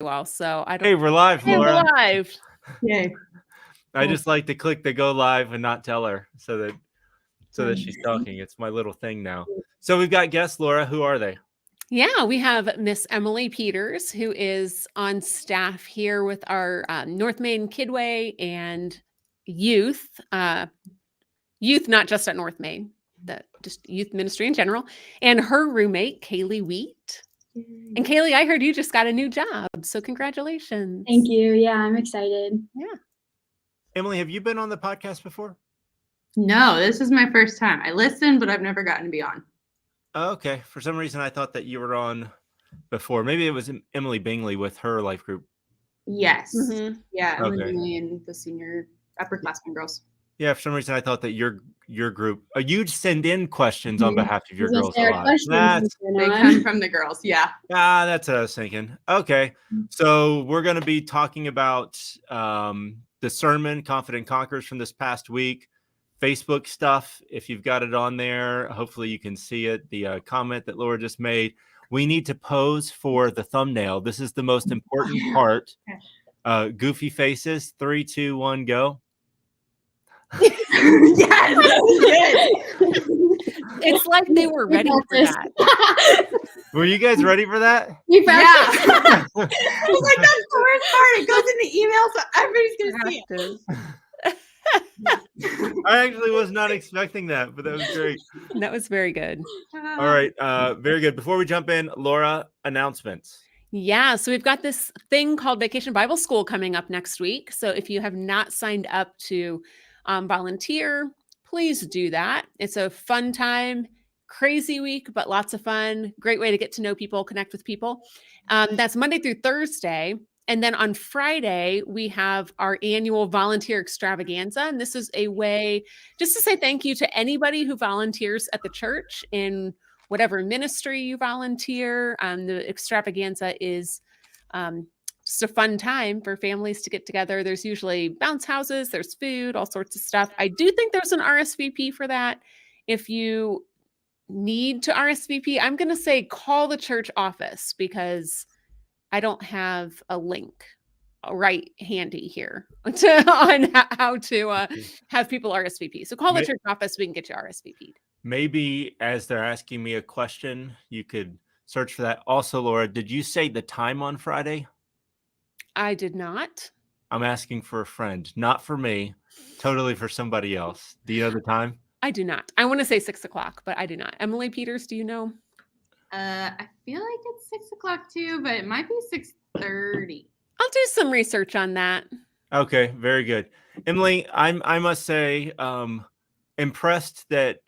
well. So I don't. Hey, we're live, Hey, we're Laura. live. Yay. I just like to click the go live and not tell her so that she's talking. It's my little thing now. So we've got guests, Laura. Who are they? Yeah, we have Miss Emily Peters, who is on staff here with our North Main Kidway and youth, youth not just at North Main, just youth ministry in general, and her roommate, Kaylee Wheat. And Kaylee, I heard you just got a new job, so congratulations. Thank you. Yeah, I'm excited. Yeah. Emily, have you been on the podcast before? No, this is my first time. I listened, but I've never gotten to be on. Oh, okay. For some reason, I thought that you were on before. Maybe it was Emily Bingley with her life group. Yes. Mhm. Yeah, Okay. Emily and the senior upperclassmen girls. Yeah, for some reason, I thought that your group, you'd send in questions on Mhm. behalf of your Yes, girls there a are lot. questions They come from the girls. Yeah. That's what I was thinking. Okay. So we're going to be talking about the sermon, Confident Conquerors, from this past week. Facebook stuff, if you've got it on there, hopefully you can see it. The comment that Laura just made. We need to pose for the thumbnail. This is the most important part. Goofy faces. 3, 2, 1, go. Yes. It's like they were ready for that. Were you guys ready for that? We found Yeah. it. I was like, that's the worst part. It goes in the email, so everybody's gonna see it. I actually was not expecting that, but that was great. That was very good. All right. Very good. Before we jump in, Laura, announcements. Yeah, so we've got this thing called Vacation Bible School coming up next week. So if you have not signed up to volunteer, please do that. It's a fun time, crazy week, but lots of fun. Great way to get to know people, connect with people. That's Monday through Thursday. And then on Friday, we have our annual volunteer extravaganza. And this is a way just to say thank you to anybody who volunteers at the church in whatever ministry you volunteer. The extravaganza is just a fun time for families to get together. There's usually bounce houses, there's food, all sorts of stuff. I do think there's an RSVP for that. If you need to RSVP, I'm going to say call the church office because I don't have a link right handy here on how to have people RSVP. So call the church office, we can get you RSVP'd. Maybe as they're asking me a question, you could search for that. Also, Laura, did you say the time on Friday? I did not. I'm asking for a friend, not for me, totally for somebody else. Do you know the time? I do not. I want to say 6 o'clock, but I do not. Emily Peters, do you know? I feel like it's 6 o'clock too, but it might be 6:30. I'll do some research on that. Okay, very good. Emily, I must say, impressed that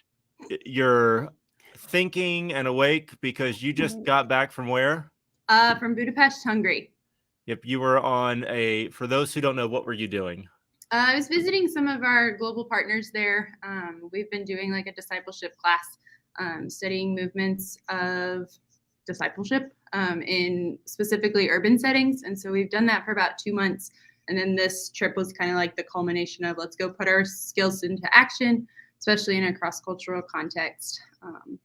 you're thinking and awake because you just got back from where? From Budapest, Hungary. Yep, you were on for those who don't know, what were you doing? I was visiting some of our global partners there. We've been doing like a discipleship class, studying movements of discipleship in specifically urban settings. And so we've done that for about 2 months. And then this trip was kind of like the culmination of let's go put our skills into action, especially in a cross-cultural context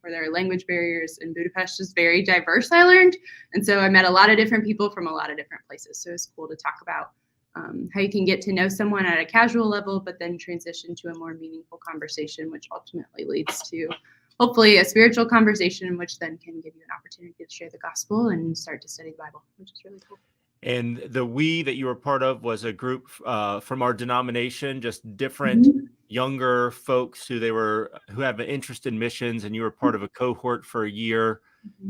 where there are language barriers. And Budapest is very diverse, I learned. And so I met a lot of different people from a lot of different places. So it was cool to talk about how you can get to know someone at a casual level, but then transition to a more meaningful conversation, which ultimately leads to hopefully a spiritual conversation, which then can give you an opportunity to share the gospel and start to study the Bible, which is really cool. And the we that you were part of was a group from our denomination, just different younger folks who have an interest in missions, and you were part of a cohort for a year,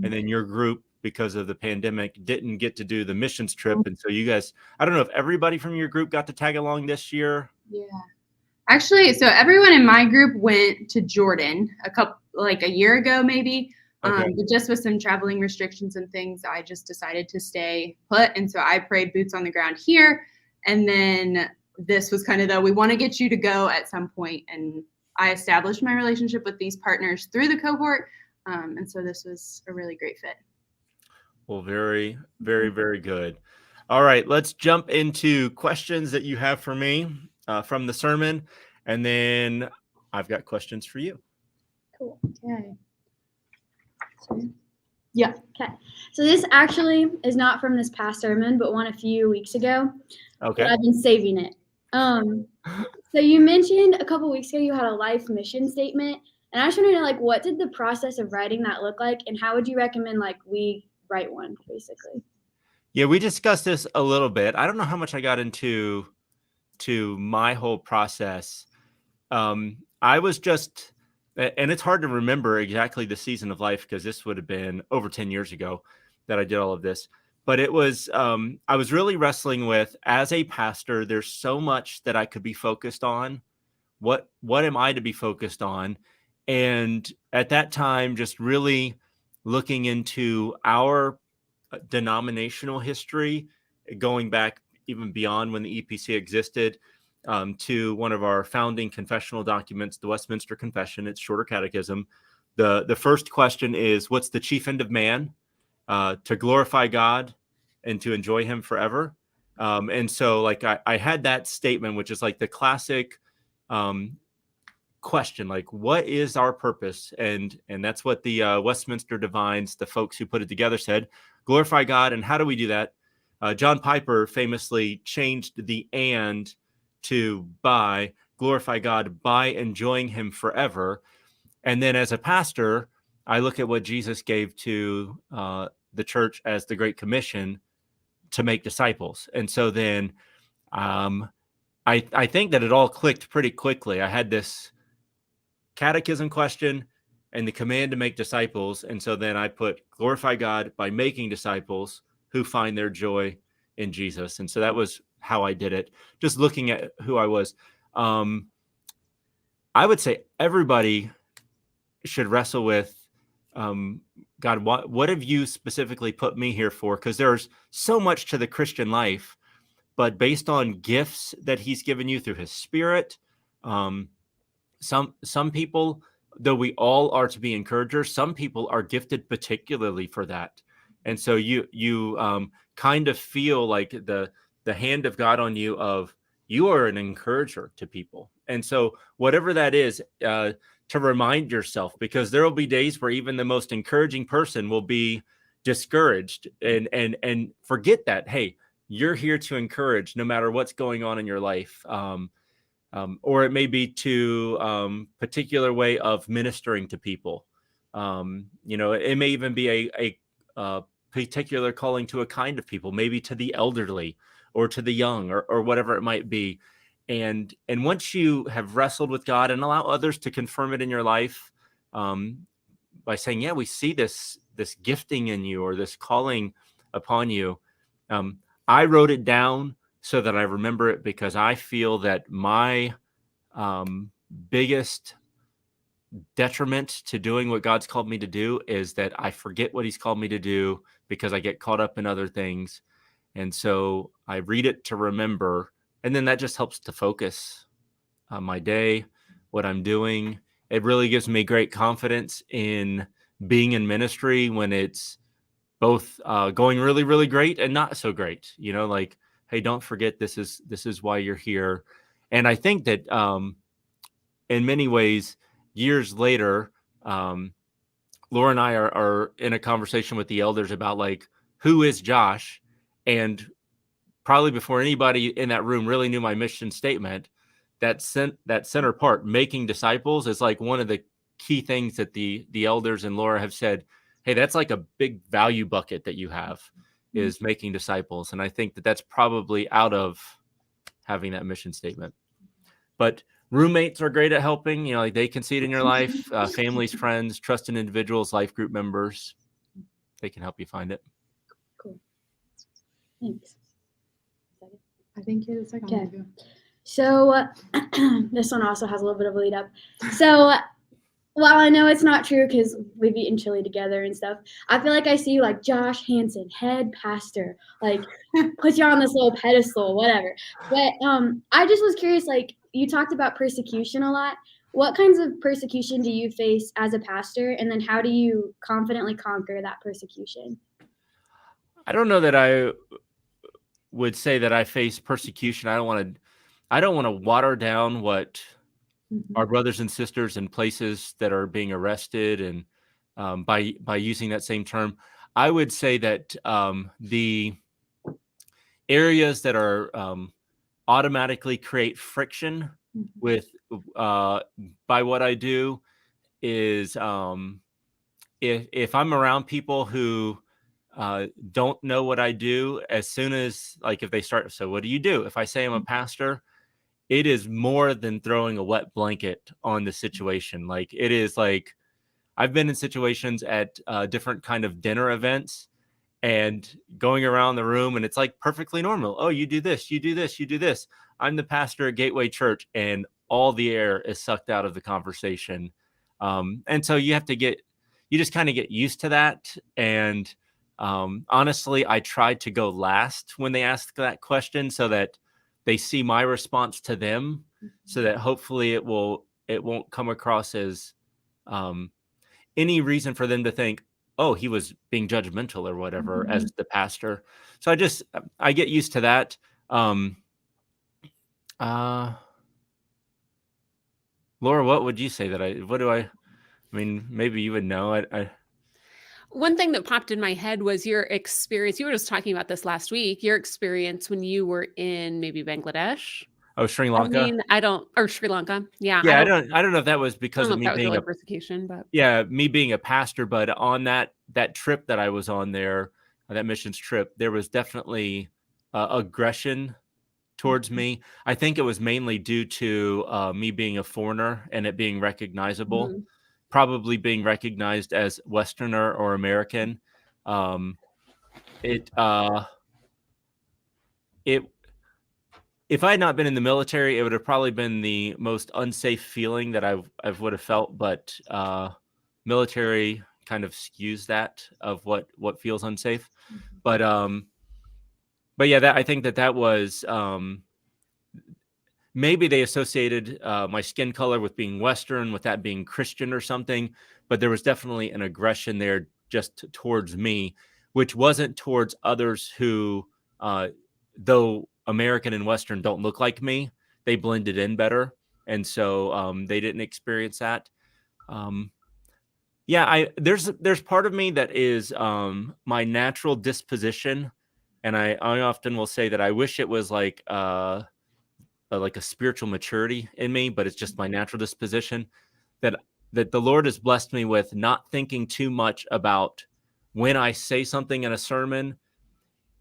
and then your group, because of the pandemic, didn't get to do the missions trip. And so you guys, I don't know if everybody from your group got to tag along this year. Yeah. Actually, so everyone in my group went to Jordan a year ago, maybe. Okay. But just with some traveling restrictions and things, I just decided to stay put. And so I prayed boots on the ground here. And then this was kind of we want to get you to go at some point. And I established my relationship with these partners through the cohort. And so this was a really great fit. Well, very, very, very good. All right, let's jump into questions that you have for me from the sermon. And then I've got questions for you. Cool. Okay. Yeah. Okay. So this actually is not from this past sermon, but one a few weeks ago. Okay. But I've been saving it. So you mentioned a couple weeks ago you had a life mission statement, and I just want to know, like, what did the process of writing that look like, and how would you recommend, like, we write one, basically? Yeah, we discussed this a little bit. I don't know how much I got into my whole process. I was just, and it's hard to remember exactly the season of life because this would have been over 10 years ago that I did all of this. But it was, I was really wrestling with, as a pastor, there's so much that I could be focused on. What am I to be focused on? And at that time, just really looking into our denominational history, going back even beyond when the EPC existed, to one of our founding confessional documents, the Westminster Confession. It's shorter catechism. The first question is, what's the chief end of man? To glorify God and to enjoy him forever. And so like I had that statement, which is like the classic question, like, what is our purpose? And that's what the Westminster Divines, the folks who put it together, said: glorify God. And how do we do that? John Piper famously changed the "and" to "by," glorify God by enjoying him forever. And then as a pastor, I look at what Jesus gave to the church as the Great Commission, to make disciples. And so then I think that it all clicked pretty quickly. I had this catechism question and the command to make disciples. And so then I put glorify God by making disciples who find their joy in Jesus. And so that was how I did it, just looking at who I was. I would say everybody should wrestle with, God, what have you specifically put me here for? Because there's so much to the Christian life, but based on gifts that he's given you through his Spirit, some people, though we all are to be encouragers, some people are gifted particularly for that. And so you kind of feel like the hand of God on you, of you are an encourager to people. And so whatever that is, to remind yourself, because there will be days where even the most encouraging person will be discouraged and forget that, hey, you're here to encourage no matter what's going on in your life. Or it may be to particular way of ministering to people. It may even be a particular calling to a kind of people, maybe to the elderly or to the young, or whatever it might be. And once you have wrestled with God and allow others to confirm it in your life, by saying, yeah, we see this gifting in you, or this calling upon you. I wrote it down so that I remember it, because I feel that my biggest detriment to doing what God's called me to do is that I forget what he's called me to do because I get caught up in other things. And so I read it to remember, and then that just helps to focus on my day, what I'm doing. It really gives me great confidence in being in ministry when it's both going really, really great and not so great. Like, hey, don't forget, this is why you're here. And I think that in many ways, years later, Laura and I are in a conversation with the elders about, like, who is Josh? And probably before anybody in that room really knew my mission statement, that center part, making disciples, is like one of the key things that the elders and Laura have said, hey, that's like a big value bucket that you have, is making disciples. And I think that that's probably out of having that mission statement. But roommates are great at helping, like they can see it in your life. Families, friends, trusted individuals, life group members, they can help you find it. Cool. Thanks. I think you're the second Okay. one to go. So this one also has a little bit of a lead up. So while I know it's not true because we've eaten chili together and stuff, I feel like I see you like Josh Hansen, head pastor, like put you on this little pedestal, whatever. But I just was curious, like, you talked about persecution a lot. What kinds of persecution do you face as a pastor? And then how do you confidently conquer that persecution? I don't know that I would say that I face persecution. I don't want to water down what our brothers and sisters in places that are being arrested and by using that same term. I would say that the areas that are automatically create friction with by what I do is if I'm around people who don't know what I do, as soon as like if they start, so what do you do? If I say I'm a pastor, it is more than throwing a wet blanket on the situation. Like it is like I've been in situations at different kind of dinner events and going around the room and it's like perfectly normal. Oh, you do this, you do this, you do this. I'm the pastor at Gateway Church and all the air is sucked out of the conversation. And so you just kind of get used to that. And honestly, I tried to go last when they ask that question so that they see my response to them so that hopefully it won't come across as any reason for them to think, oh, he was being judgmental or whatever as the pastor. So I get used to that. Laura, what would you say I mean, maybe you would know. One thing that popped in my head was your experience. You were just talking about this last week, your experience when you were in maybe Bangladesh. Oh, Sri I Lanka. mean, or Sri Lanka. Yeah. Yeah, I don't know if that was I because don't know of if me that was being really persecution, but me being a pastor, but on that trip that I was on there, that missions trip, there was definitely aggression towards me. I think it was mainly due to me being a foreigner and it being recognizable, probably being recognized as Westerner or American. It if I had not been in the military, it would have probably been the most unsafe feeling that I would have felt. But military kind of skews that of what feels unsafe. But yeah, I think that was maybe they associated my skin color with being Western, with that being Christian or something. But there was definitely an aggression there just towards me, which wasn't towards others who, though American and Western don't look like me, they blended in better. And so they didn't experience that. Yeah, there's part of me that is my natural disposition. And I often will say that I wish it was like a spiritual maturity in me, but it's just my natural disposition that the Lord has blessed me with not thinking too much about when I say something in a sermon,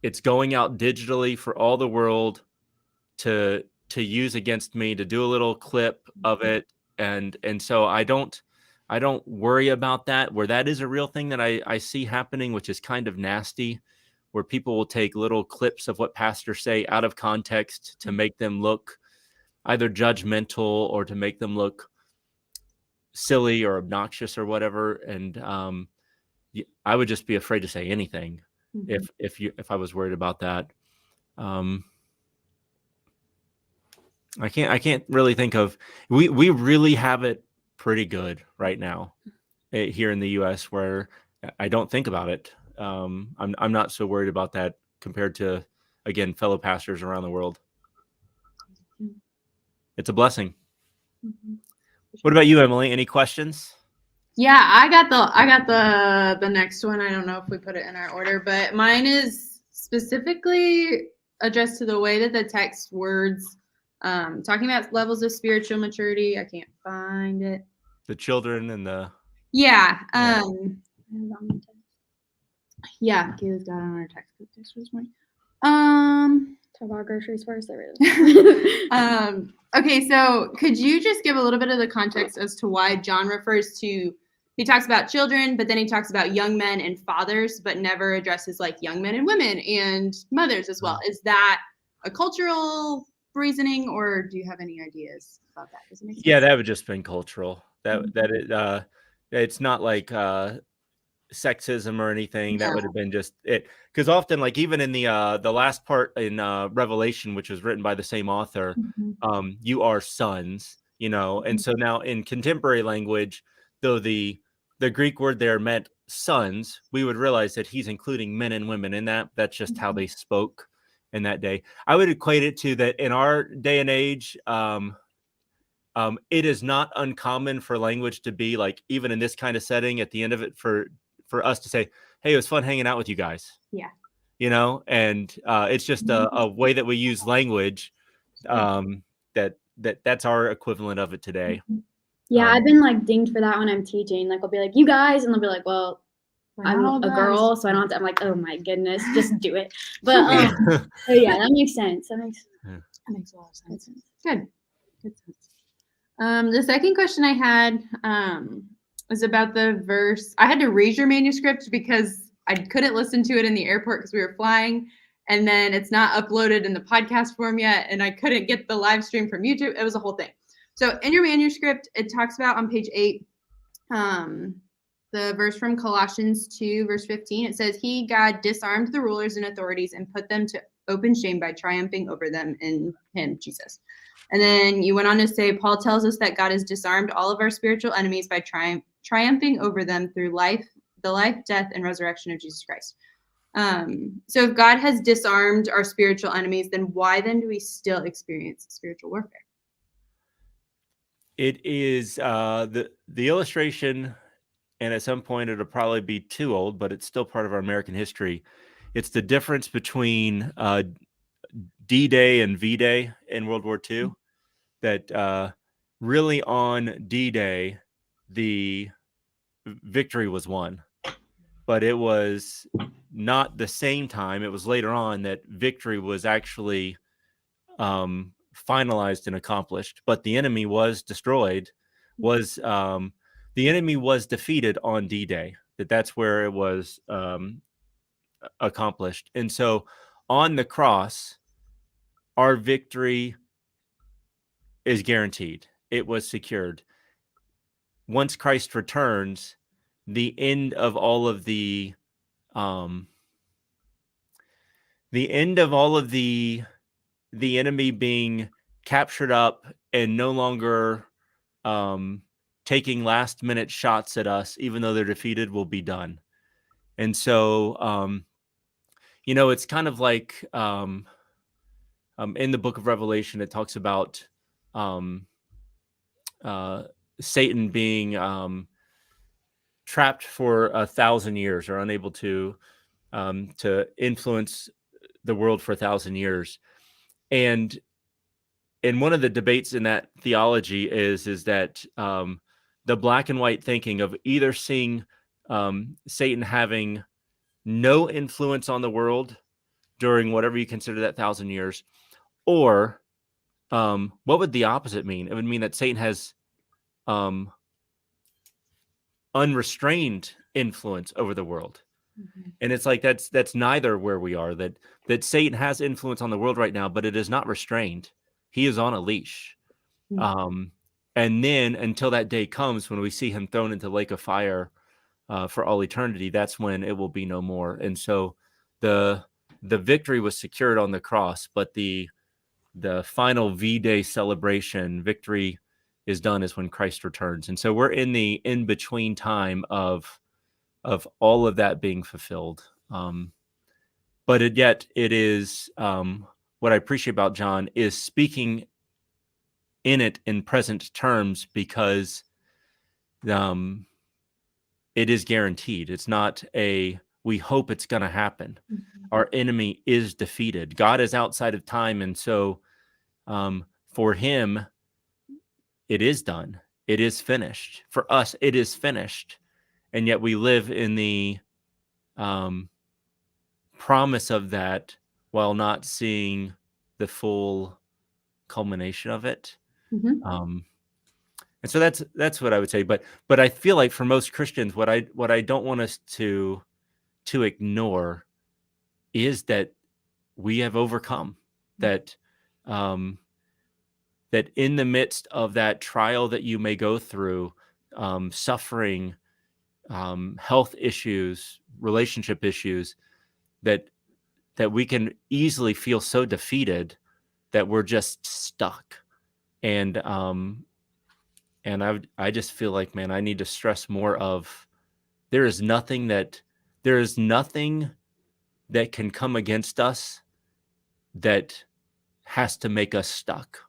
it's going out digitally for all the world to use against me, to do a little clip of it. And so I don't worry about that, where that is a real thing that I see happening, which is kind of nasty, where people will take little clips of what pastors say out of context to make them look either judgmental or to make them look silly or obnoxious or whatever. And I would just be afraid to say anything if I was worried about that. I can't really think of, we really have it pretty good right now here in the US, where I don't think about it. I'm not so worried about that compared to, again, fellow pastors around the world. It's a blessing. What about you, Emily? Any questions? Yeah, I got the next one. I don't know if we put it in our order, but mine is specifically addressed to the way that the text words, talking about levels of spiritual maturity. I can't find it. The children and the yeah. Yeah, Kayla's got it on our text. This was mine. Talk about groceries first. Okay, so could you just give a little bit of the context as to why John refers to, he talks about children, but then he talks about young men and fathers, but never addresses like young men and women and mothers as well. Is that a cultural reasoning, or do you have any ideas about that? Does it make sense? Yeah, that would just been cultural. It's not like sexism or anything. That would have been just it, because often, like even in the last part in Revelation, which was written by the same author, you are sons, and so now in contemporary language, though the Greek word there meant sons, we would realize that he's including men and women in that. That's just how they spoke in that day. I would equate it to that in our day and age, it is not uncommon for language to be like, even in this kind of setting, at the end of it, for us to say, hey, it was fun hanging out with you guys. Yeah. And it's just a way that we use language, that's our equivalent of it today. Yeah, I've been like dinged for that when I'm teaching. Like I'll be like, you guys, and they'll be like, well, I'm a girl, so I don't have to. I'm like, oh my goodness, just do it. But so yeah, that makes sense. That makes a lot of sense. Good sense. The second question I had was about the verse. I had to raise your manuscript because I couldn't listen to it in the airport because we were flying, and then it's not uploaded in the podcast form yet, and I couldn't get the live stream from YouTube. It was a whole thing. So in your manuscript, it talks about on page 8, the verse from Colossians 2, verse 15. It says, "He, God, disarmed the rulers and authorities and put them to open shame by triumphing over them in him," Jesus. And then you went on to say, Paul tells us that God has disarmed all of our spiritual enemies by triumphing over them through the life, death, and resurrection of Jesus Christ. So if God has disarmed our spiritual enemies, then why then do we still experience spiritual warfare? It is the illustration, and at some point it'll probably be too old, but it's still part of our American history. It's the difference between D-Day and V-Day in World War II. That really on D-Day, the victory was won, but it was not the same time. It was later on that victory was actually finalized and accomplished, but the enemy was destroyed, the enemy was defeated on D-Day. That's where it was accomplished. And so on the cross, our victory is guaranteed. It was secured. Once Christ returns, the end of all of the enemy being captured up and no longer taking last minute shots at us, even though they're defeated, will be done. And so, it's kind of like in the book of Revelation, it talks about Satan being trapped for 1,000 years, or unable to influence the world for 1,000 years. And one of the debates in that theology is that the black and white thinking of either seeing Satan having no influence on the world during whatever you consider that 1,000 years, or what would the opposite mean? It would mean that Satan has unrestrained influence over the world. Mm-hmm. And it's like that's neither where we are. That Satan has influence on the world right now, but it is not restrained. He is on a leash. Mm-hmm. And then until that day comes when we see him thrown into the lake of fire for all eternity, that's when it will be no more. And so the victory was secured on the cross, but the final V-Day celebration, victory is done, is when Christ returns. And so we're in the in-between time of all of that being fulfilled. But yet it is, what I appreciate about John is speaking in it in present terms, because it is guaranteed. It's not we hope it's going to happen. Mm-hmm. Our enemy is defeated. God is outside of time. And so for him, it is done. It is finished. For us, it is finished. And yet we live in the promise of that while not seeing the full culmination of it. Mm-hmm. And so that's what I would say. But I feel like for most Christians, what I don't want us to ignore is that we have overcome. That that in the midst of that trial that you may go through, suffering, health issues, relationship issues, that we can easily feel so defeated that we're just stuck. And I just feel like, man, I need to stress more of there is nothing that can come against us that has to make us stuck.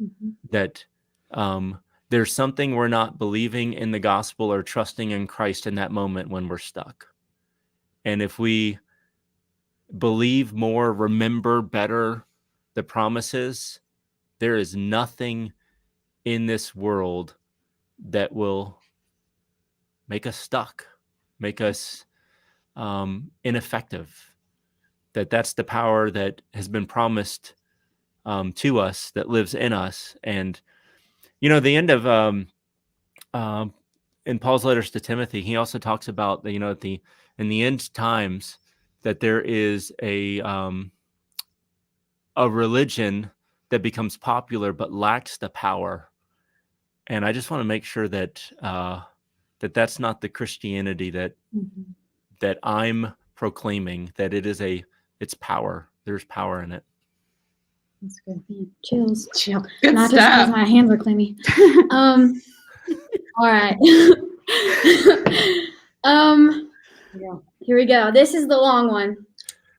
Mm-hmm. That there's something we're not believing in the gospel or trusting in Christ in that moment when we're stuck. And if we believe more, remember better the promises, there is nothing in this world that will make us stuck, make us ineffective. That's the power that has been promised to us, that lives in us. And the end of in Paul's letters to Timothy, he also talks about in the end times that there is a religion that becomes popular but lacks the power. And I just want to make sure that that's not the Christianity that I'm proclaiming, that it's power. There's power in it. That's good. Man, chills. Chill. Good Not stuff. just because my hands are clammy. All right. Here we go. This is the long one.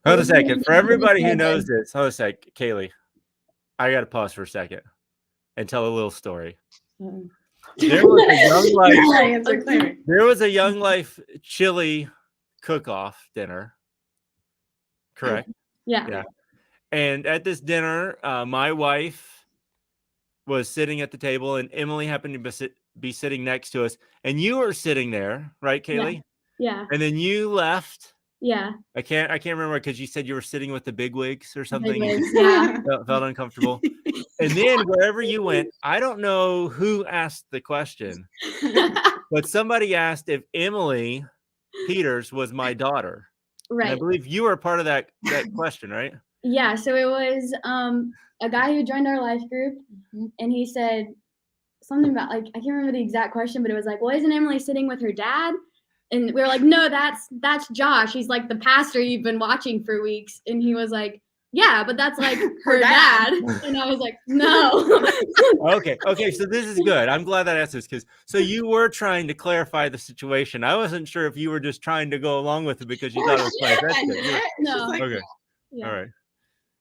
Hold a second. For everybody who knows this, hold a sec, Kaylee. I got to pause for a second and tell a little story. There was a Young Life chili cook-off dinner. Correct? Yeah. And at this dinner, my wife was sitting at the table, and Emily happened to be sitting next to us. And you were sitting there, right, Kaylee? Yeah. And then you left. Yeah. I can't remember because you said you were sitting with the bigwigs or something. Bigwigs, yeah. Felt uncomfortable. And then wherever you went, I don't know who asked the question, but somebody asked if Emily Peters was my daughter. Right. And I believe you were part of that question, right? Yeah. So it was a guy who joined our life group, and he said something about, like, I can't remember the exact question, but it was like, well, isn't Emily sitting with her dad? And we were like, no, that's Josh. He's like the pastor you've been watching for weeks. And he was like, yeah, but that's like her dad. And I was like, no. Okay. So this is good. I'm glad that I asked this so you were trying to clarify the situation. I wasn't sure if you were just trying to go along with it because you thought it was funny. That's good. No. Okay. Yeah. All right.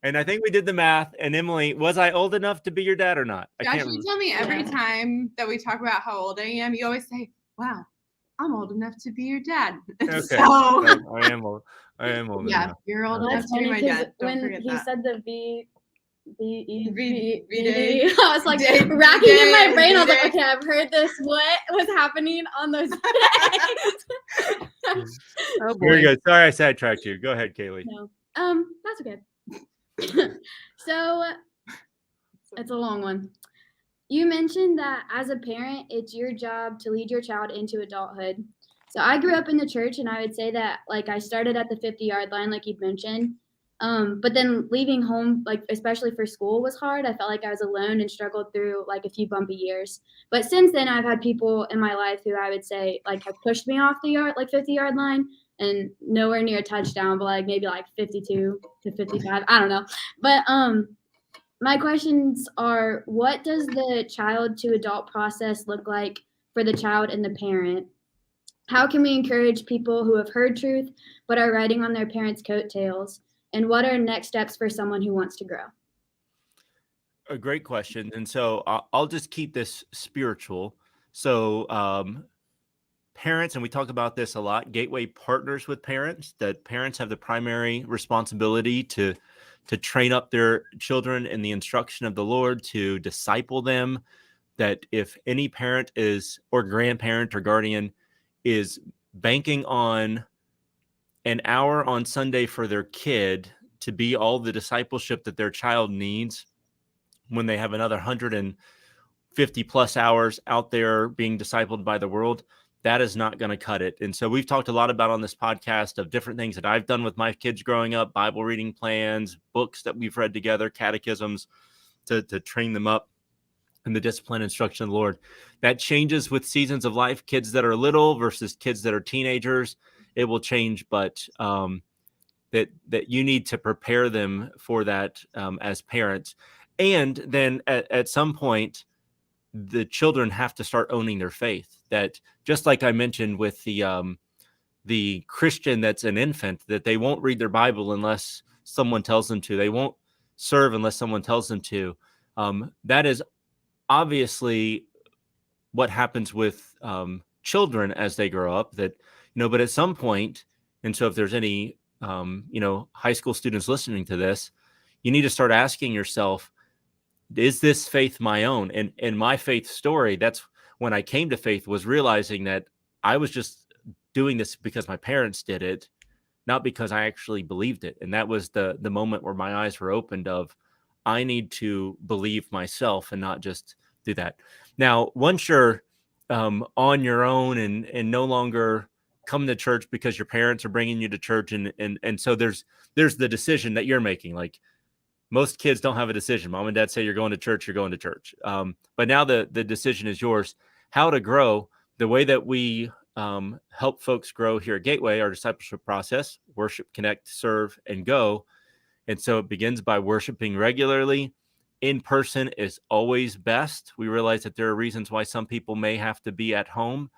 And I think we did the math. And Emily, was I old enough to be your dad or not? Josh, you tell me every time that we talk about how old I am, you always say, wow, I'm old enough to be your dad. Okay. So, I am old. Yeah, enough. you're old Well, enough that's to be funny my dad. Don't when forget he that. said the V-E-V-D, V-Day. I was like V-Day. racking in my brain. I was like, V-Day. okay, I've heard this. What was happening on those days? Oh Very boy. good. Sorry I sidetracked you. Go ahead, Kaylee. No. That's okay. So it's a long one. You mentioned that as a parent, it's your job to lead your child into adulthood. So I grew up in the church, and I would say that, like, I started at the 50-yard line, like you mentioned. But then leaving home, like, especially for school, was hard. I felt like I was alone and struggled through, like, a few bumpy years. But since then, I've had people in my life who I would say, like, have pushed me off the 50-yard line, and nowhere near a touchdown, but like maybe like 52 to 55. I don't know. But my questions are, what does the child to adult process look like for the child and the parent? How can we encourage people who have heard truth but are riding on their parents' coattails? And what are next steps for someone who wants to grow? A great question. And so I'll just keep this spiritual. So parents, and we talk about this a lot, Gateway partners with parents, that parents have the primary responsibility to train up their children in the instruction of the Lord, to disciple them, that if any parent or grandparent or guardian is banking on an hour on Sunday for their kid to be all the discipleship that their child needs when they have another 150 plus hours out there being discipled by the world, that is not going to cut it. And so we've talked a lot about on this podcast of different things that I've done with my kids growing up, Bible reading plans, books that we've read together, catechisms to train them up in the discipline and instruction of the Lord. That changes with seasons of life. Kids that are little versus kids that are teenagers, it will change, but that you need to prepare them for that as parents. And then at some point, the children have to start owning their faith. That, just like I mentioned with the Christian that's an infant, that they won't read their Bible unless someone tells them to. They won't serve unless someone tells them to. That is obviously what happens with children as they grow up, that, but at some point, and so if there's any, high school students listening to this, you need to start asking yourself, is this faith my own? And in my faith story, that's when I came to faith, was realizing that I was just doing this because my parents did it, not because I actually believed it. And that was the moment where my eyes were opened of, I need to believe myself and not just do that. Now, once you're on your own and no longer come to church because your parents are bringing you to church, and so there's the decision that you're making. Like, most kids don't have a decision. Mom and dad say you're going to church, you're going to church. But now the decision is yours. How to grow. The way that we help folks grow here at Gateway, our discipleship process: worship, connect, serve, and go. And so it begins by worshiping regularly. In person is always best. We realize that there are reasons why some people may have to be at home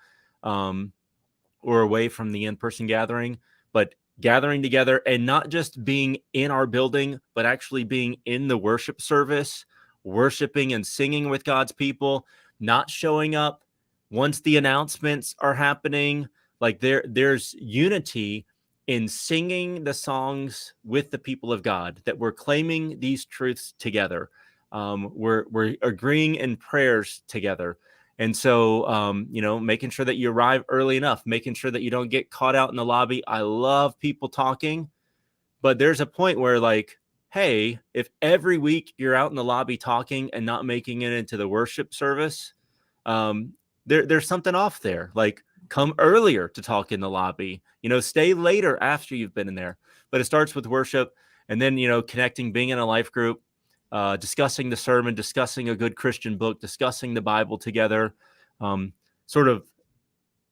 or away from the in-person gathering, but gathering together and not just being in our building, but actually being in the worship service, worshiping and singing with God's people, not showing up once the announcements are happening. Like, there's unity in singing the songs with the people of God, that we're claiming these truths together. We're agreeing in prayers together. And so, making sure that you arrive early enough, making sure that you don't get caught out in the lobby. I love people talking, but there's a point where, like, hey, if every week you're out in the lobby talking and not making it into the worship service, there's something off there. Like, come earlier to talk in the lobby, stay later after you've been in there. But it starts with worship, and then, connecting, being in a life group, discussing the sermon, discussing a good Christian book, discussing the Bible together, sort of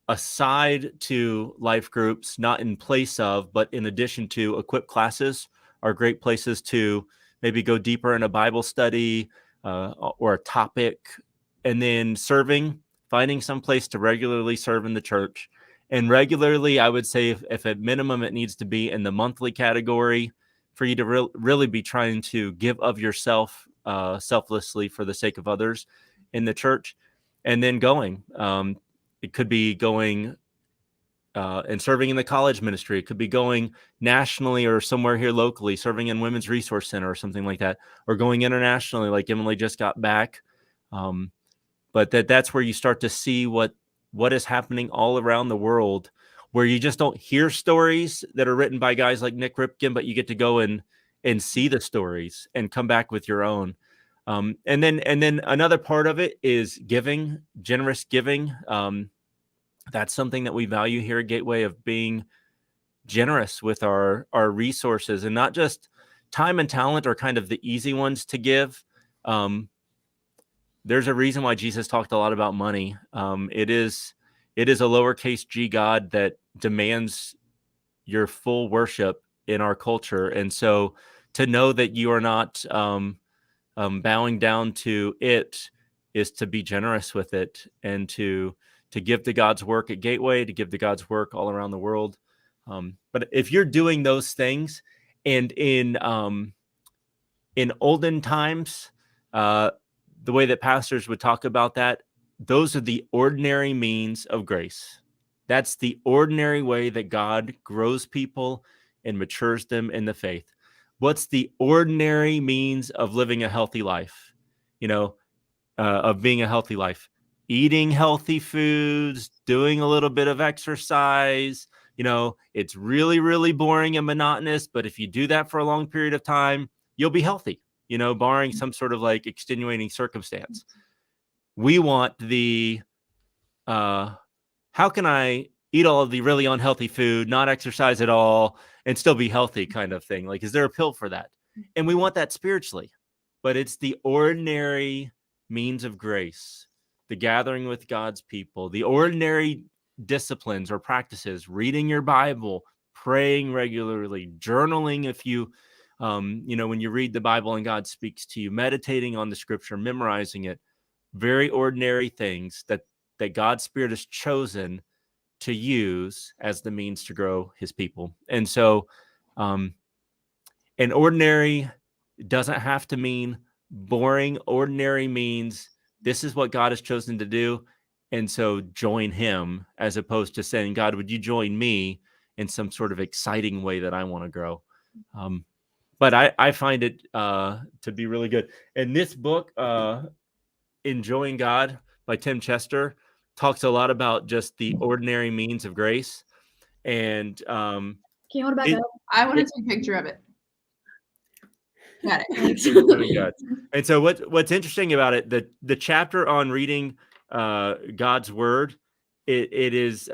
aside to life groups, not in place of, but in addition to. Equip classes are great places to maybe go deeper in a Bible study or a topic. And then serving, finding some place to regularly serve in the church. And regularly, I would say, if at minimum it needs to be in the monthly category, for you to really be trying to give of yourself selflessly for the sake of others in the church. And then going. It could be going and serving in the college ministry. It could be going nationally or somewhere here locally, serving in Women's Resource Center or something like that, or going internationally, like Emily just got back. But that's where you start to see what is happening all around the world, where you just don't hear stories that are written by guys like Nick Ripken, but you get to go and see the stories and come back with your own. And then another part of it is giving, generous giving. That's something that we value here at Gateway, of being generous with our resources, and not just time and talent are kind of the easy ones to give. There's a reason why Jesus talked a lot about money. It is a lowercase g God that demands your full worship in our culture. And so to know that you are not bowing down to it is to be generous with it, and to give to God's work at Gateway, to give to God's work all around the world. But if you're doing those things, and in olden times, the way that pastors would talk about that, those are the ordinary means of grace. That's the ordinary way that God grows people and matures them in the faith. What's the ordinary means of living a healthy life? Of being a healthy life? Eating healthy foods, doing a little bit of exercise. It's really, really boring and monotonous, but if you do that for a long period of time, you'll be healthy, barring some sort of like extenuating circumstance. We want the, how can I eat all of the really unhealthy food, not exercise at all, and still be healthy kind of thing? Like, is there a pill for that? And we want that spiritually, but it's the ordinary means of grace, the gathering with God's people, the ordinary disciplines or practices: reading your Bible, praying regularly, journaling if you, when you read the Bible and God speaks to you, meditating on the scripture, memorizing it. Very ordinary things that God's Spirit has chosen to use as the means to grow his people. And so, an ordinary doesn't have to mean boring. Ordinary means this is what God has chosen to do. And so join him, as opposed to saying, God, would you join me in some sort of exciting way that I want to grow? But I find it to be really good. And this book, Enjoying God by Tim Chester, talks a lot about just the ordinary means of grace. And Can you hold it back it- up? I want to take a picture of it. Got it. Thanks. Enjoying God. And so what's interesting about it, the chapter on reading God's word, it is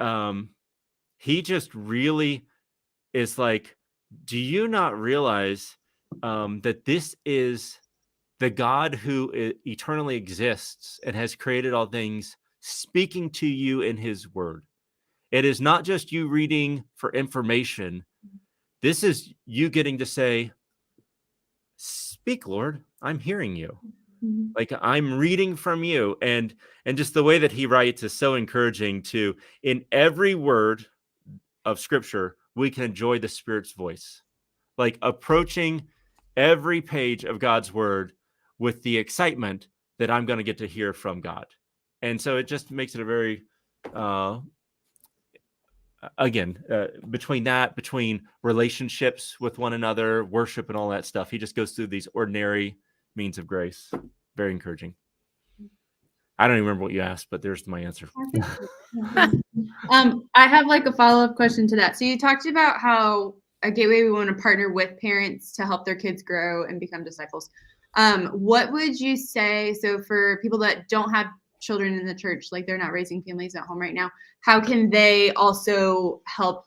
he just really is like, do you not realize that this is the God who eternally exists and has created all things speaking to you in his word? It is not just you reading for information. This is you getting to say, speak, Lord, I'm hearing you. Like, I'm reading from you. And just the way that he writes is so encouraging. To in every word of scripture, we can enjoy the Spirit's voice, like approaching every page of God's word with the excitement that I'm going to get to hear from God. And so it just makes it a very between relationships with one another, worship, and all that stuff, he just goes through these ordinary means of grace. Very encouraging. I don't even remember what you asked, but there's my answer. I have like a follow-up question to that. So you talked about how at Gateway we want to partner with parents to help their kids grow and become disciples. What would you say? So for people that don't have children in the church, like they're not raising families at home right now, how can they also help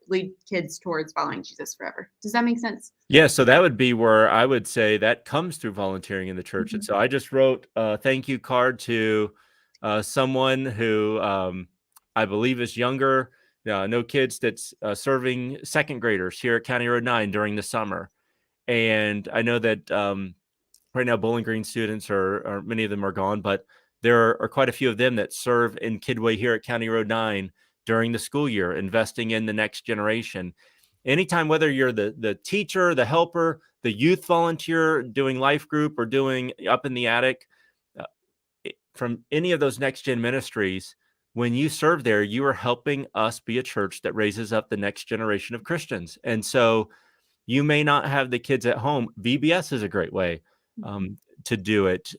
lead kids towards following Jesus forever? Does that make sense? Yeah, so that would be where I would say that comes through volunteering in the church. And so I just wrote a thank you card to someone who I believe is younger, no kids, that's serving second graders here at County Road 9 during the summer. And I know that right now Bowling Green students are many of them are gone, but there are quite a few of them that serve in Kidway here at County Road 9 during the school year, investing in the next generation. Anytime, whether you're the teacher, the helper, the youth volunteer doing life group, or doing up in the attic, from any of those next gen ministries, when you serve there, you are helping us be a church that raises up the next generation of Christians. And so you may not have the kids at home. VBS is a great way to do it.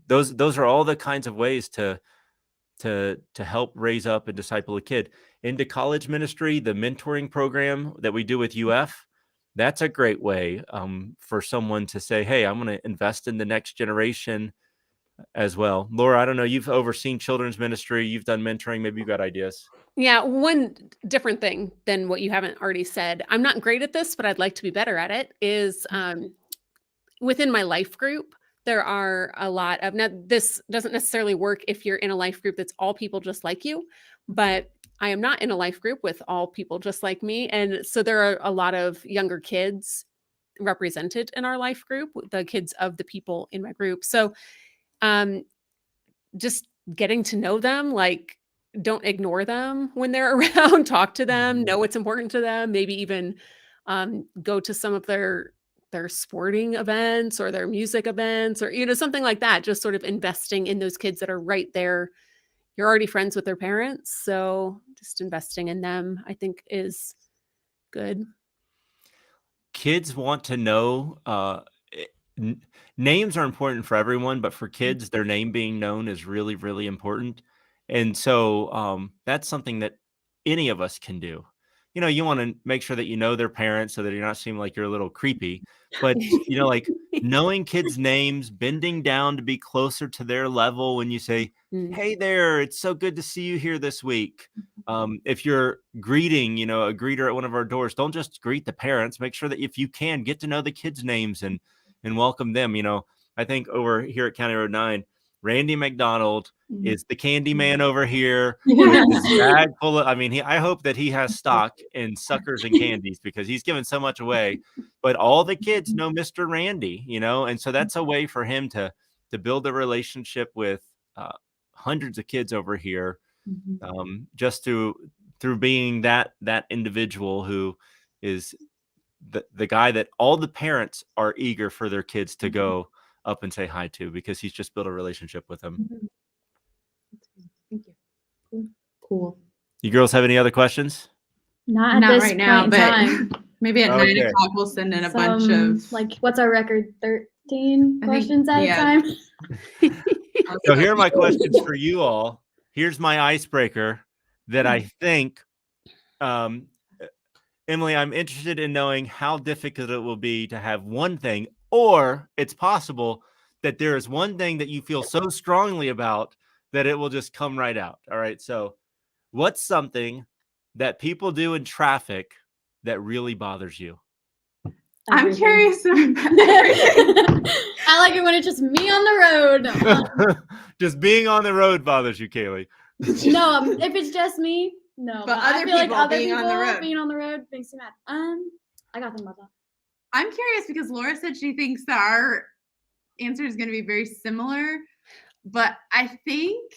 Those are all the kinds of ways to help raise up and disciple a kid. Into college ministry, the mentoring program that we do with UF, that's a great way for someone to say, hey, I'm going to invest in the next generation as well. Laura, I don't know, you've overseen children's ministry, you've done mentoring, maybe you've got ideas. Yeah, one different thing than what you haven't already said. I'm not great at this, but I'd like to be better at it, is within my life group, there are a lot of, now this doesn't necessarily work if you're in a life group that's all people just like you, but I am not in a life group with all people just like me. And so there are a lot of younger kids represented in our life group, the kids of the people in my group. So just getting to know them, like, don't ignore them when they're around, talk to them, know what's important to them, maybe even go to some of their sporting events or their music events, or something like that. Just sort of investing in those kids that are right there. You're already friends with their parents, so just investing in them, I think, is good. Kids want to know names are important for everyone, but for kids, their name being known is really, really important. And so that's something that any of us can do. You want to make sure that you know their parents so that you're not seeming like you're a little creepy, but like knowing kids' names, bending down to be closer to their level when you say, hey there, it's so good to see you here this week. If you're greeting, a greeter at one of our doors, don't just greet the parents. Make sure that if you can, get to know the kids' names and welcome them. I think over here at County Road 9, Randy McDonald is the candy man over here with his bag full of, I hope that he has stock in suckers and candies because he's given so much away, but all the kids know Mr. Randy, and so that's a way for him to build a relationship with hundreds of kids over here, just through being that individual who is the guy that all the parents are eager for their kids to go up and say hi to, because he's just built a relationship with him. Thank you. Cool. You girls have any other questions? Not at Not this right now, point in but time. maybe at Okay. 9 o'clock we'll send in a bunch Some, of like, what's our record? 13 I think- questions at yeah. a time. So here are my questions for you all. Here's my icebreaker that I think, Emily, I'm interested in knowing how difficult it will be to have one thing, or it's possible that there is one thing that you feel so strongly about that it will just come right out. All right. So what's something that people do in traffic that really bothers you? I'm Everything. curious about I like it when it's just me on the road. Just being on the road bothers you, Kaylee. No, if it's just me, no. But I other feel like people other being on people the road. being on the road makes me mad. I got them about that. I'm curious because Laura said she thinks that our answer is going to be very similar, but I think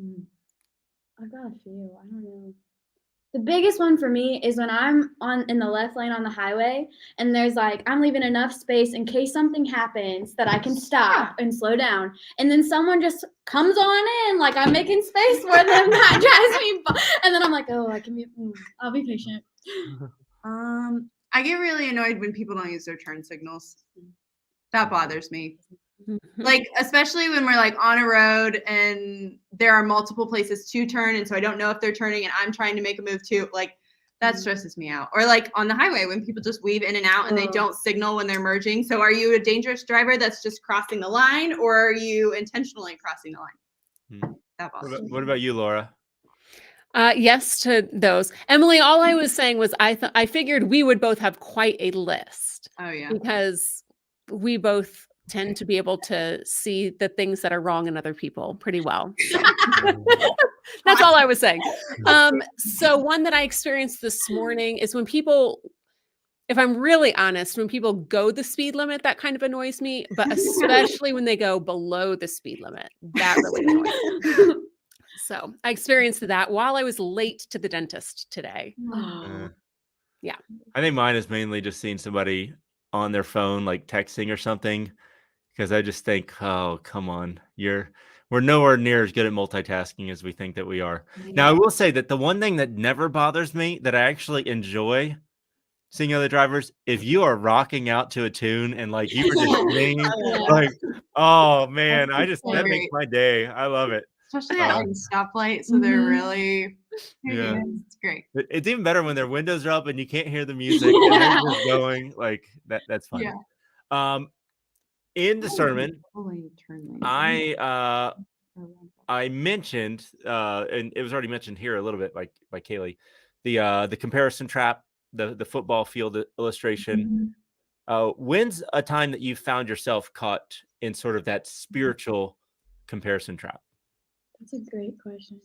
I've got a few. I don't know. The biggest one for me is when I'm in the left lane on the highway and there's like, I'm leaving enough space in case something happens that I can stop and slow down. And then someone just comes on in, like I'm making space for them. That drives me. And then I'm like, oh, I'll be patient. I get really annoyed when people don't use their turn signals. That bothers me. Like, especially when we're like on a road and there are multiple places to turn, and so I don't know if they're turning and I'm trying to make a move too. Like, that stresses me out. Or like on the highway when people just weave in and out and they don't signal when they're merging. So are you a dangerous driver that's just crossing the line, or are you intentionally crossing the line? That bothers me. What about you, Laura? Yes to those. Emily, all I was saying was I figured we would both have quite a list. Oh yeah. Because we both tend to be able to see the things that are wrong in other people pretty well. That's all I was saying. So one that I experienced this morning is when people, if I'm really honest, when people go the speed limit, that kind of annoys me, but especially when they go below the speed limit, that really annoys me. So I experienced that while I was late to the dentist today. Yeah. I think mine is mainly just seeing somebody on their phone, like texting or something, because I just think, oh, come on, we're nowhere near as good at multitasking as we think that we are. Now, I will say that the one thing that never bothers me, that I actually enjoy seeing other drivers, if you are rocking out to a tune and like you were just singing, like, oh man, that makes my day. I love it. Especially at like stoplight, so they're really it's great. It's even better when their windows are up and you can't hear the music and they're just going like that. That's fun. Yeah. In the sermon, I mentioned, and it was already mentioned here a little bit by Kaylee, the comparison trap, the football field illustration. When's a time that you found yourself caught in sort of that spiritual comparison trap? That's a great question.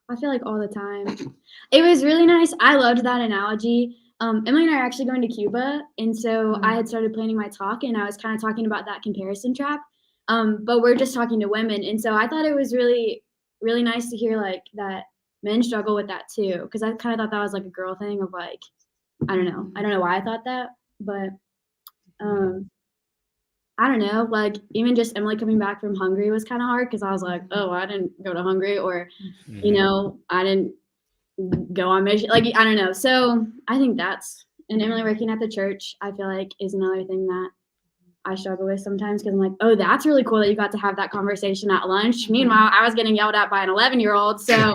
I feel like all the time. It was really nice. I loved that analogy. Emily and I are actually going to Cuba, and so I had started planning my talk, and I was kind of talking about that comparison trap. But we're just talking to women, and so I thought it was really, really nice to hear like that men struggle with that too, because I kind of thought that was like a girl thing of like, I don't know why I thought that, but I don't know, like even just Emily coming back from Hungary was kind of hard because I was like, oh, I didn't go to Hungary, or I didn't go on mission, like I don't know. So I think and Emily working at the church, I feel like is another thing that I struggle with sometimes, because I'm like, oh, that's really cool that you got to have that conversation at lunch. Meanwhile, I was getting yelled at by an 11-year-old. So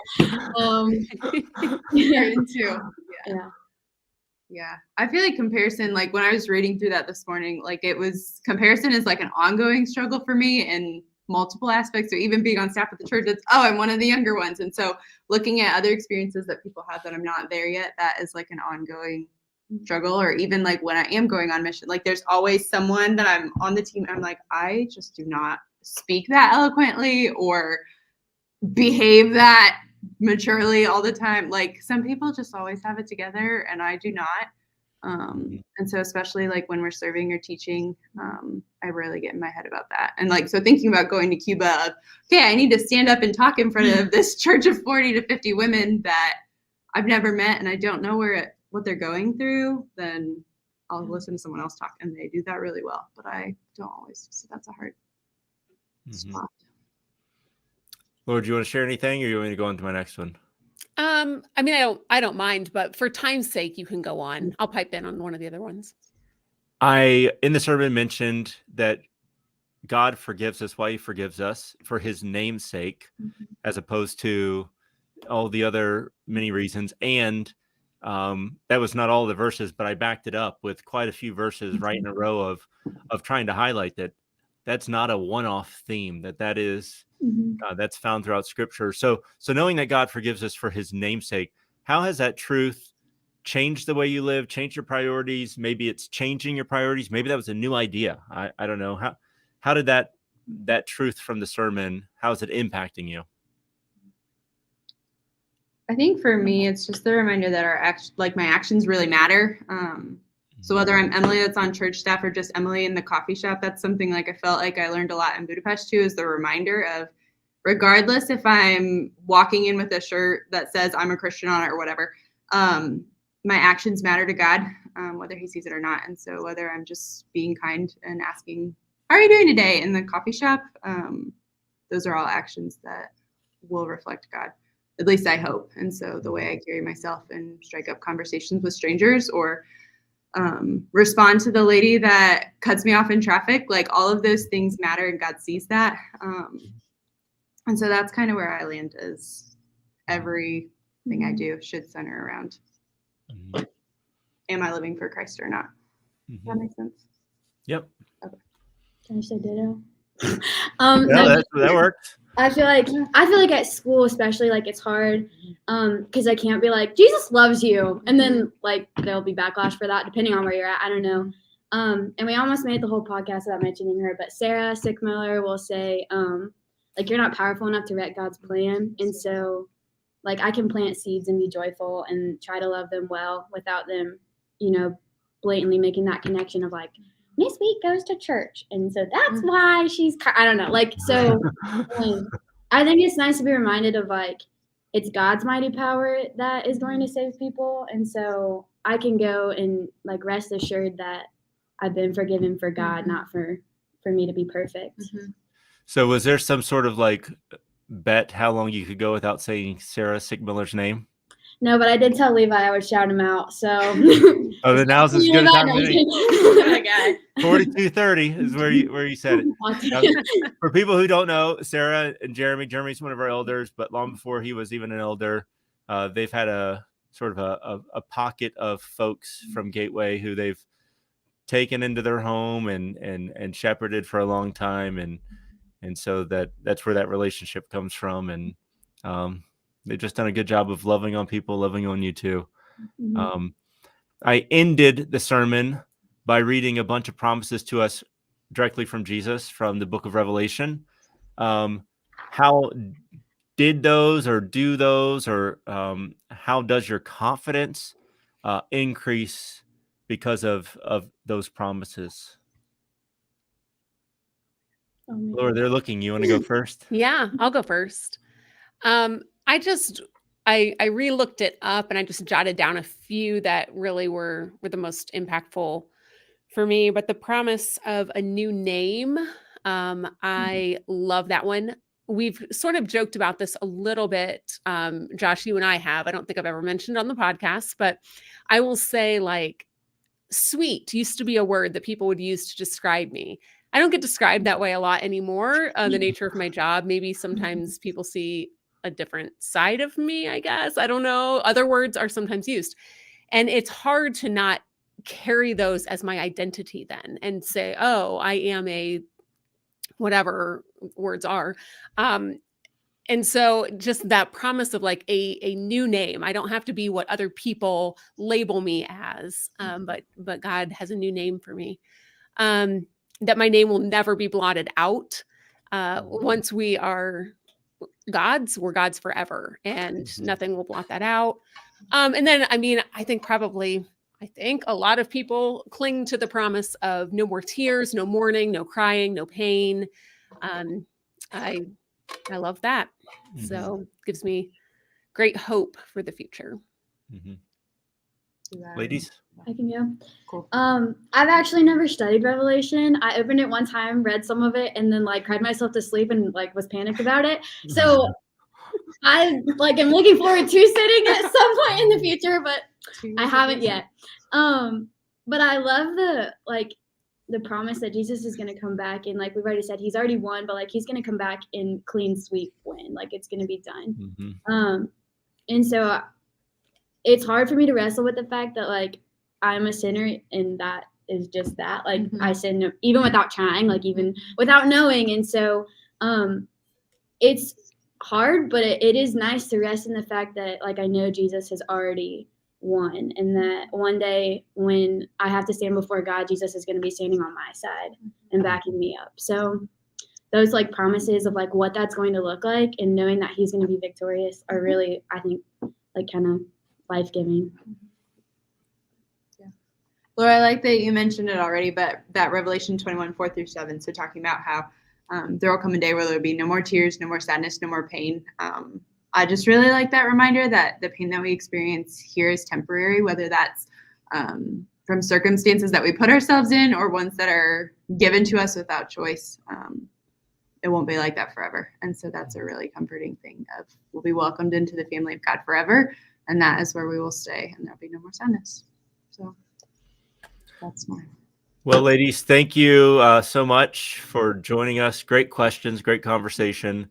Yeah. I feel like comparison, like when I was reading through that this morning, like comparison is like an ongoing struggle for me in multiple aspects. So even being on staff at the church, it's, I'm one of the younger ones. And so looking at other experiences that people have that I'm not there yet, that is like an ongoing struggle. Or even like when I am going on mission, like there's always someone that I'm on the team and I'm like, I just do not speak that eloquently or behave that maturely all the time. Like some people just always have it together and I do not. And so especially like when we're serving or teaching, I really get in my head about that. And like, so thinking about going to Cuba, okay, I need to stand up and talk in front of this church of 40 to 50 women that I've never met and I don't know what they're going through, then I'll listen to someone else talk, and they do that really well, but I don't always. So that's a hard spot. Lord, do you want to share anything, or you want me to go on to my next one? I mean, I don't mind, but for time's sake, you can go on. I'll pipe in on one of the other ones. I, in the sermon, mentioned that God forgives us why he forgives us for his name's sake, as opposed to all the other many reasons. And that was not all the verses, but I backed it up with quite a few verses right in a row of trying to highlight that that's not a one-off theme, that is that's found throughout Scripture. So knowing that God forgives us for his namesake, how has that truth changed the way you live, changed your priorities? Maybe it's changing your priorities. Maybe that was a new idea. I don't know. How did that truth from the sermon, how is it impacting you? I think for me, it's just the reminder that my actions really matter. So whether I'm Emily that's on church staff or just Emily in the coffee shop, that's something like I felt like I learned a lot in Budapest too, is the reminder of, regardless if I'm walking in with a shirt that says I'm a Christian on it or whatever, my actions matter to God, whether he sees it or not. And so whether I'm just being kind and asking, how are you doing today in the coffee shop? Those are all actions that will reflect God. At least I hope. And so the way I carry myself and strike up conversations with strangers, or respond to the lady that cuts me off in traffic, like all of those things matter, and God sees that. And so that's kind of where I land, is everything I do should center around, am I living for Christ or not? Does that make sense? Yep. Can I say ditto? Yeah, that worked. I feel like at school especially, like, it's hard because I can't be like, Jesus loves you, and then like there'll be backlash for that depending on where you're at. I don't know. And we almost made the whole podcast without mentioning her, but Sarah Sickmiller will say like, you're not powerful enough to wreck God's plan. And so like, I can plant seeds and be joyful and try to love them well without them, blatantly making that connection of like, Miss Wheat goes to church, and so that's why she's, I don't know. Like, so I think it's nice to be reminded of like, it's God's mighty power that is going to save people. And so I can go and like rest assured that I've been forgiven for God, not for me to be perfect. So was there some sort of like bet how long you could go without saying Sarah Sickmiller's name? No, but I did tell Levi I would shout him out. So oh, then now's as good a time as any. Oh, God. 4230 is where you said it. Now, for people who don't know, Sarah and Jeremy's one of our elders, but long before he was even an elder, they've had a sort of a pocket of folks from Gateway who they've taken into their home and shepherded for a long time, and so that's where that relationship comes from, and they've just done a good job of loving on people, loving on you too. I ended the sermon by reading a bunch of promises to us directly from Jesus from the book of Revelation. How did those, or do those, or how does your confidence increase because of those promises? Laura, they're looking. You want to go first? Yeah, I'll go first. I re-looked it up, and I just jotted down a few that really were the most impactful for me. But the promise of a new name, I love that one. We've sort of joked about this a little bit. Josh, you and I have. I don't think I've ever mentioned on the podcast, but I will say, like, sweet used to be a word that people would use to describe me. I don't get described that way a lot anymore. The nature of my job, maybe sometimes people see a different side of me, I guess. I don't know. Other words are sometimes used. And it's hard to not carry those as my identity then and say, oh, I am a whatever words are. And so just that promise of like a new name. I don't have to be what other people label me as, but God has a new name for me. That my name will never be blotted out. Once we are God's, we're God's forever, and nothing will blot that out. And then, I mean, I think a lot of people cling to the promise of no more tears, no mourning, no crying, no pain. I love that. So it gives me great hope for the future. Ladies? I can go. Cool. I've actually never studied Revelation. I opened it one time, read some of it, and then like cried myself to sleep and like was panicked about it. So I like am looking forward to studying it at some point in the future, but I haven't yet. But I love the promise that Jesus is going to come back, and like we've already said, he's already won, but like he's going to come back in clean sweep win, like it's going to be done. Mm-hmm. And so it's hard for me to wrestle with the fact that like I'm a sinner, and that is just that. Like I sin even without trying, like even without knowing. And so it's hard, but it is nice to rest in the fact that like I know Jesus has already won, and that one day when I have to stand before God, Jesus is going to be standing on my side and backing me up. So those like promises of like what that's going to look like and knowing that he's going to be victorious are really, I think, like kind of life-giving. Laura, I like that you mentioned it already, but that Revelation 21, 4-7, so talking about how there will come a day where there will be no more tears, no more sadness, no more pain. I just really like that reminder that the pain that we experience here is temporary, whether that's from circumstances that we put ourselves in or ones that are given to us without choice. It won't be like that forever. And so that's a really comforting thing of we'll be welcomed into the family of God forever, and that is where we will stay, and there'll be no more sadness. So that's mine. Well, ladies, thank you so much for joining us. Great questions, great conversation.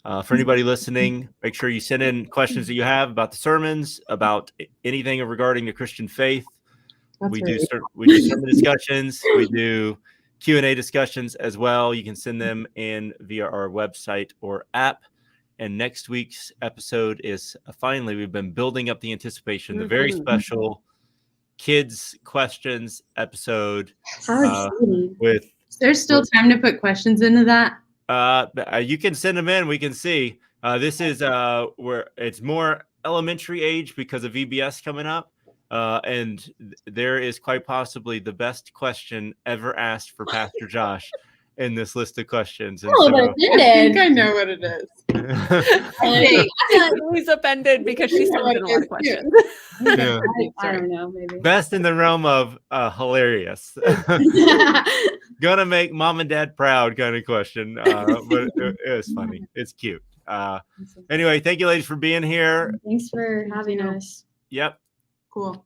For anybody listening, make sure you send in questions that you have about the sermons, about anything regarding the Christian faith. We do sermon discussions. We do Q&A discussions as well. You can send them in via our website or app. And next week's episode is finally, we've been building up the anticipation, the very special kids questions episode. With There's still time to put questions into that. You can send them in. We can see. This is where it's more elementary age because of VBS coming up. And there is quite possibly the best question ever asked for Pastor Josh in this list of questions. And I think I know what it is. Who's offended because she sent in a lot of questions. Yeah. I don't know, maybe. Best in the realm of hilarious. Gonna make mom and dad proud kind of question. But it was funny. It's cute. Anyway, thank you ladies for being here. Thanks for having us. Yep. Cool.